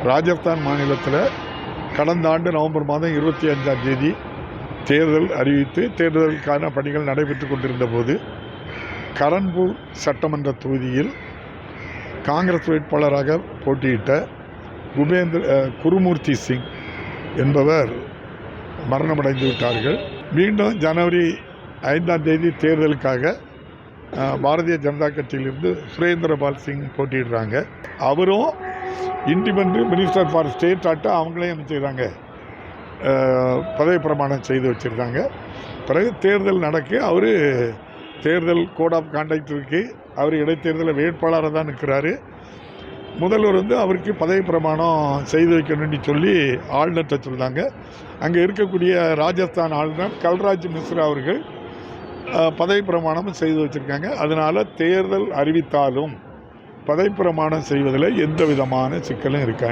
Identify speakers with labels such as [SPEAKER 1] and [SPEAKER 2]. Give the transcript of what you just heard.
[SPEAKER 1] ராஜஸ்தான் மாநிலத்தில் கடந்த ஆண்டு நவம்பர் மாதம் 25ஆம் தேதி தேர்தல் அறிவித்து தேர்தலுக்கான பணிகள் நடைபெற்று கொண்டிருந்த போது கரன்பூர் சட்டமன்ற தொகுதியில் காங்கிரஸ் வேட்பாளராக போட்டியிட்ட குருமூர்த்தி சிங் என்பவர் மரணமடைந்து விட்டார்கள். மீண்டும் ஜனவரி 5ஆம் தேதி தேர்தலுக்காக பாரதிய ஜனதா கட்சியிலிருந்து சுரேந்திரபால் சிங் போட்டியிடுறாங்க. அவரும் இண்டிபெண்ட் மினிஸ்டர் ஃபார் ஸ்டேட் ஆட்ட அவங்களே என்ன செய்கிறாங்க, பதவி பிரமாணம் செய்து வச்சுருக்காங்க. பிறகு தேர்தல் நடக்கு. அவர் தேர்தல் கோட் ஆஃப் கான்டக்ட் இருக்குது. அவர் இடைத்தேர்தலில் வேட்பாளராக தான் நிற்கிறாரு. முதல்வர் அவருக்கு பதவி பிரமாணம் செய்து வைக்கணும்னு சொல்லி ஆளுநர்கிட்ட சொல்கிறாங்க. அங்கே இருக்கக்கூடிய ராஜஸ்தான் ஆளுநர் கல்ராஜ் மிஸ்ரா அவர்கள் பதவி பிரமாணம் செய்து வச்சுருக்காங்க. அதனால் தேர்தல் அறிவித்தாலும் பதவி பிரமாணம் செய்வதில் எந்த விதமான சிக்கலும் இருக்காது.